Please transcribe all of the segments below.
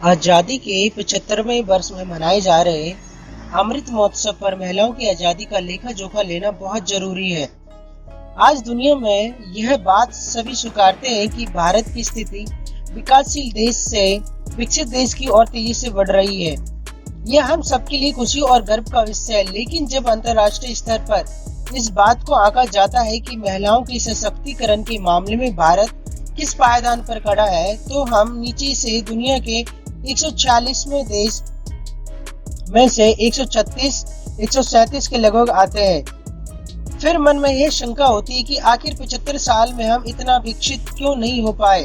आजादी के 75वें वर्ष में मनाए जा रहे अमृत महोत्सव पर महिलाओं की आजादी का लेखा जोखा लेना बहुत जरूरी है। आज दुनिया में यह बात सभी स्वीकारते हैं कि भारत की स्थिति विकासशील देश से विकसित देश की ओर तेजी से बढ़ रही है। यह हम सबके लिए खुशी और गर्व का विषय है, लेकिन जब अंतर्राष्ट्रीय स्तर पर इस बात को आंका जाता है कि महिलाओं के सशक्तिकरण के मामले में भारत किस पायदान पर खड़ा है, तो हम नीचे से दुनिया के 146वें देश में से 136, 137 के लगभग आते हैं। फिर मन में यह शंका होती है कि आखिर 75 साल में हम इतना विकसित क्यों नहीं हो पाए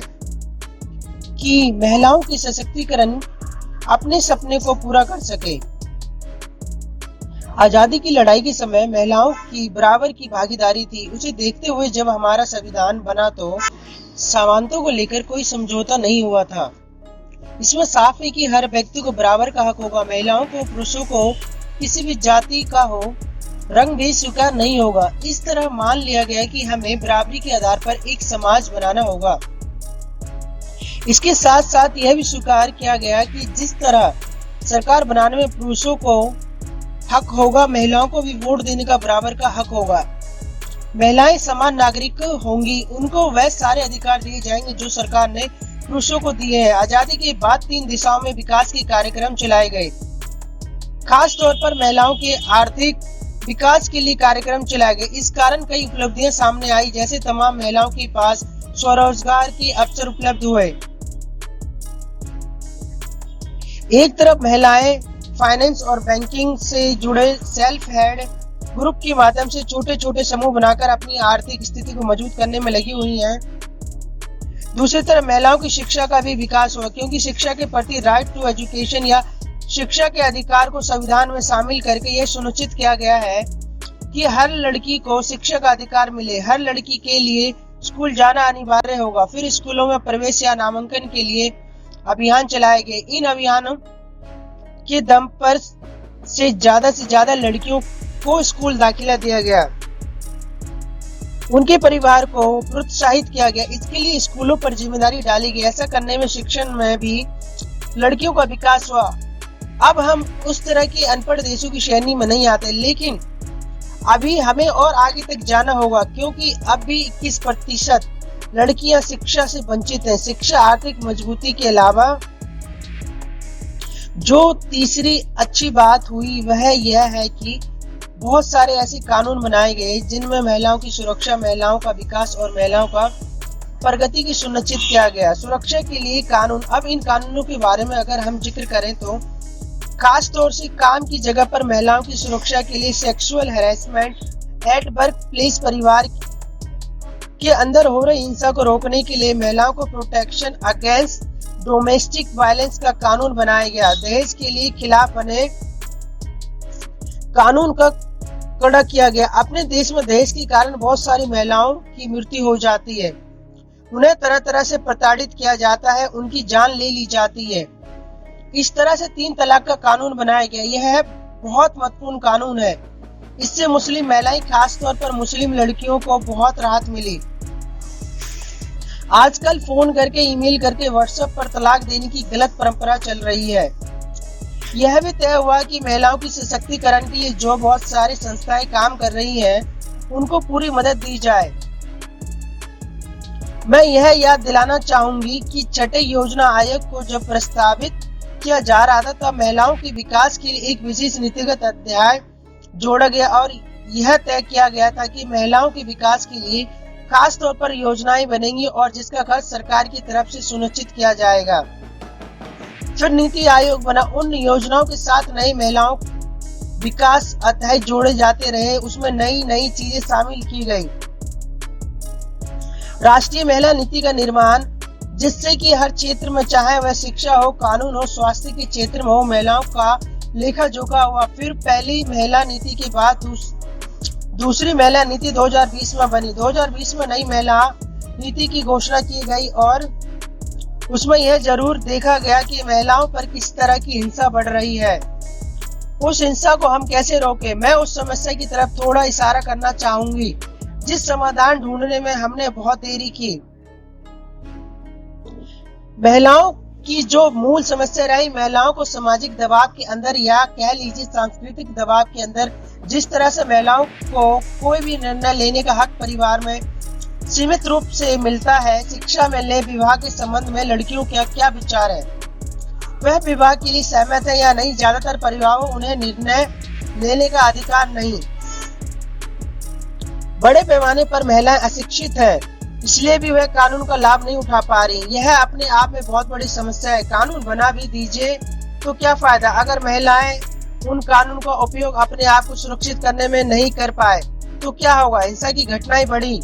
कि महिलाओं की सशक्तिकरण अपने सपने को पूरा कर सके। आजादी की लड़ाई के समय महिलाओं की बराबर की भागीदारी थी। उसे देखते हुए जब हमारा संविधान बना तो समानता को लेकर कोई समझौता नहीं हुआ था। इसमें साफ है कि हर व्यक्ति को बराबर का हक होगा। महिलाओं को, पुरुषों को, किसी भी जाति का हो, रंग भेद स्वीकार नहीं होगा। इस तरह मान लिया गया कि हमें बराबरी के आधार पर एक समाज बनाना होगा। इसके साथ साथ यह भी स्वीकार किया गया कि जिस तरह सरकार बनाने में पुरुषों को हक होगा, महिलाओं को भी वोट देने का बराबर का हक होगा। महिलाएं समान नागरिक होंगी, उनको वह सारे अधिकार दिए जाएंगे जो सरकार ने पुरुषों को दिए हैं। आजादी के बाद 3 दिशाओं में विकास के कार्यक्रम चलाए गए। खास तौर पर महिलाओं के आर्थिक विकास के लिए कार्यक्रम चलाए गए। इस कारण कई उपलब्धियां सामने आई, जैसे तमाम महिलाओं के पास स्वरोजगार के अवसर उपलब्ध हुए। एक तरफ महिलाएं फाइनेंस और बैंकिंग से जुड़े सेल्फ हेल्प ग्रुप के माध्यम से छोटे छोटे समूह बनाकर अपनी आर्थिक स्थिति को मजबूत करने में लगी हुई हैं। दूसरी तरफ महिलाओं की शिक्षा का भी विकास हुआ, क्योंकि शिक्षा के प्रति राइट टू एजुकेशन या शिक्षा के अधिकार को संविधान में शामिल करके यह सुनिश्चित किया गया है कि हर लड़की को शिक्षा का अधिकार मिले। हर लड़की के लिए स्कूल जाना अनिवार्य होगा। फिर स्कूलों में प्रवेश या नामांकन के लिए अभियान चलाए गए। इन अभियानों के दम पर से ज्यादा लड़कियों को स्कूल दाखिला दिया गया, उनके परिवार को प्रोत्साहित किया गया। इसके लिए स्कूलों पर जिम्मेदारी डाली गई। ऐसा करने में शिक्षण में भी लड़कियों का विकास हुआ। अब हम उस तरह के अनपढ़ देशों की श्रेणी में नहीं आते, लेकिन अभी हमें और आगे तक जाना होगा, क्योंकि अब भी 21% लड़कियां शिक्षा से वंचित हैं। शिक्षा आर्थिक मजबूती के अलावा जो तीसरी अच्छी बात हुई वह यह है कि बहुत सारे ऐसे कानून बनाए गए जिनमें महिलाओं की सुरक्षा, महिलाओं का विकास और महिलाओं का प्रगति की सुनिश्चित किया गया। सुरक्षा के लिए कानून। अब इन कानूनों के बारे में अगर हम जिक्र करें तो खास तौर से काम की जगह पर महिलाओं की सुरक्षा के लिए sexual harassment at work place, परिवार के अंदर हो रही हिंसा को रोकने के लिए महिलाओं को प्रोटेक्शन अगेंस्ट डोमेस्टिक वायलेंस का कानून बनाया गया। दहेज के लिए खिलाफ बने कानून का कड़ा किया गया। अपने देश में दहेज के कारण बहुत सारी महिलाओं की मृत्यु हो जाती है। उन्हें तरह तरह से प्रताड़ित किया जाता है, उनकी जान ले ली जाती है। इस तरह से 3 तलाक का कानून बनाया गया। यह बहुत महत्वपूर्ण कानून है। इससे मुस्लिम महिलाएं, खास तौर पर मुस्लिम लड़कियों को बहुत राहत मिली। आजकल फोन करके, ईमेल करके, व्हाट्सएप पर तलाक देने की गलत परंपरा चल रही है। यह भी तय हुआ कि महिलाओं की सशक्तिकरण के लिए जो बहुत सारी संस्थाएं काम कर रही हैं, उनको पूरी मदद दी जाए। मैं यह याद दिलाना चाहूंगी कि छठे योजना आयोग को जब प्रस्तावित किया जा रहा था, तब महिलाओं के विकास के लिए एक विशेष नीतिगत अध्याय जोड़ा गया और यह तय किया गया था कि महिलाओं के विकास के लिए खास तौर पर योजनाएं बनेंगी और जिसका खर्च सरकार की तरफ से सुनिश्चित किया जाएगा। फिर नीति आयोग बना। उन योजनाओं के साथ नए महिलाओं विकास अध्याय जोड़े जाते रहे। उसमें नई नई चीजें शामिल की गई। राष्ट्रीय महिला नीति का निर्माण, जिससे कि हर क्षेत्र में, चाहे वह शिक्षा हो, कानून हो, स्वास्थ्य के क्षेत्र में हो, महिलाओं का लेखा जोखा हुआ। फिर पहली महिला नीति के बाद दूसरी महिला नीति 2020 में बनी। 2020 में नई महिला नीति की घोषणा की गई और उसमें यह जरूर देखा गया कि महिलाओं पर किस तरह की हिंसा बढ़ रही है। उस हिंसा को हम कैसे रोकें। मैं उस समस्या की तरफ थोड़ा इशारा करना चाहूंगी जिस समाधान ढूंढने में हमने बहुत देरी की। महिलाओं कि जो मूल समस्या रही महिलाओं को सामाजिक दबाव के अंदर या कह लीजिए सांस्कृतिक दबाव के अंदर जिस तरह से महिलाओं को कोई भी निर्णय लेने का हक परिवार में सीमित रूप से मिलता है। शिक्षा में ले विवाह के संबंध में लड़कियों का क्या विचार है, वह विवाह के लिए सहमत है या नहीं। ज्यादातर परिवारों उन्हें निर्णय लेने का अधिकार नहीं। बड़े पैमाने पर महिलाएं अशिक्षित है, इसलिए भी वह कानून का लाभ नहीं उठा पा रही। यह अपने आप में बहुत बड़ी समस्या है। कानून बना भी दीजिए तो क्या फायदा अगर महिलाएं उन कानून का उपयोग अपने आप को सुरक्षित करने में नहीं कर पाए तो क्या होगा। हिंसा की घटनाएं बढ़ी,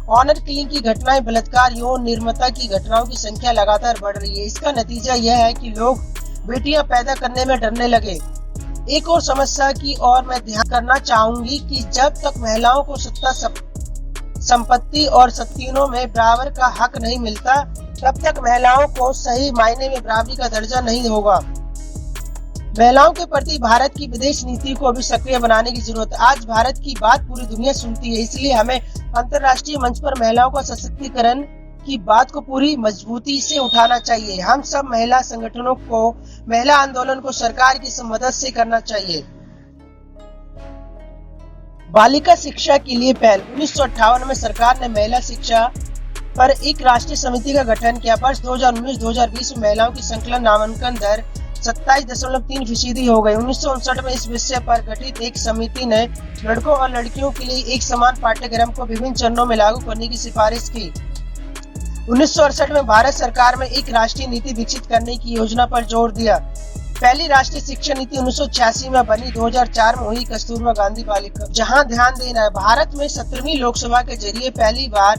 ऑनर किलिंग की घटनाएं, बलात्कार, यौन निर्ममता की घटनाओं की संख्या लगातार बढ़ रही है। इसका नतीजा यह है कि लोग बेटियां पैदा करने में डरने लगे। एक और समस्या की और मैं ध्यान करना चाहूंगी कि जब तक महिलाओं को सत्ता, संपत्ति और शक्तियों में बराबर का हक नहीं मिलता तब तक महिलाओं को सही मायने में बराबरी का दर्जा नहीं होगा। महिलाओं के प्रति भारत की विदेश नीति को भी सक्रिय बनाने की जरूरत है। आज भारत की बात पूरी दुनिया सुनती है, इसलिए हमें अंतर्राष्ट्रीय मंच पर महिलाओं का सशक्तिकरण की बात को पूरी मजबूती से उठाना चाहिए। हम सब महिला संगठनों को महिला आंदोलन को सरकार की मदद से करना चाहिए। बालिका शिक्षा के लिए पहल। 1958 में सरकार ने महिला शिक्षा पर एक राष्ट्रीय समिति का गठन किया। वर्ष 2019-2020 में महिलाओं की संकलन नामांकन दर 27.3% हो गई। 1959 में इस विषय पर गठित एक समिति ने लड़कों और लड़कियों के लिए एक समान पाठ्यक्रम को विभिन्न चरणों में लागू करने की सिफारिश की। 1968 में भारत सरकार में एक राष्ट्रीय नीति विकसित करने की योजना पर जोर दिया। पहली राष्ट्रीय शिक्षा नीति 1986 में बनी। 2004 में हुई कस्तूरबा गांधी बालिका। जहां ध्यान देना है, भारत में 17वीं लोकसभा के जरिए पहली बार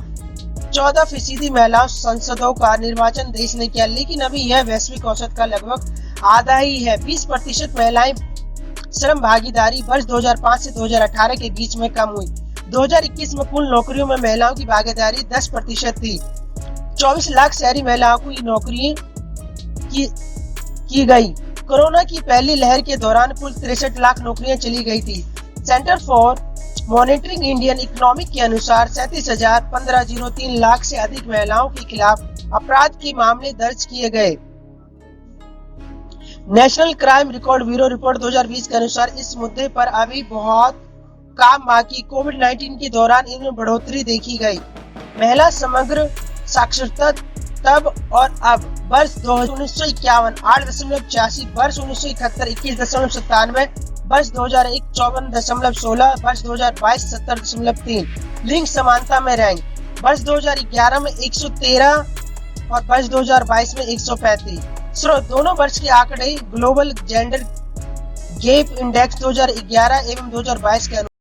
14% महिला सांसदों का निर्वाचन देश ने किया, लेकिन अभी यह वैश्विक औसत का लगभग आधा ही है। 20% महिलाएं श्रम भागीदारी वर्ष 2005 से 2018 के बीच में कम हुई। 2021 में कुल नौकरियों में महिलाओं की भागीदारी 10% थी। 24 लाख शहरी महिलाओं को नौकरी की गई। कोरोना की पहली लहर के दौरान कुल 63 लाख नौकरियां चली गई थी। Centre for monitoring Indian economic के अनुसार 37,1503 लाख से अधिक महिलाओं के खिलाफ अपराध के मामले दर्ज किए गए। National crime record bureau report 2020 के अनुसार इस मुद्दे पर अभी बहुत काम बाकी। कोविड-19 के दौरान इनमें बढ़ोतरी देखी गई। महिला समग्र साक्षरता तब और अब। वर्ष 1951 8.86, वर्ष 1971 21.97, वर्ष 2001 54.16, वर्ष 2022 70.3। लिंग समानता में रैंक वर्ष 2011 में 113 और वर्ष 2022 में 135। स्रोत दोनों वर्ष के आंकड़े ग्लोबल जेंडर गैप इंडेक्स 2011 एवं 2022 के अनुसार।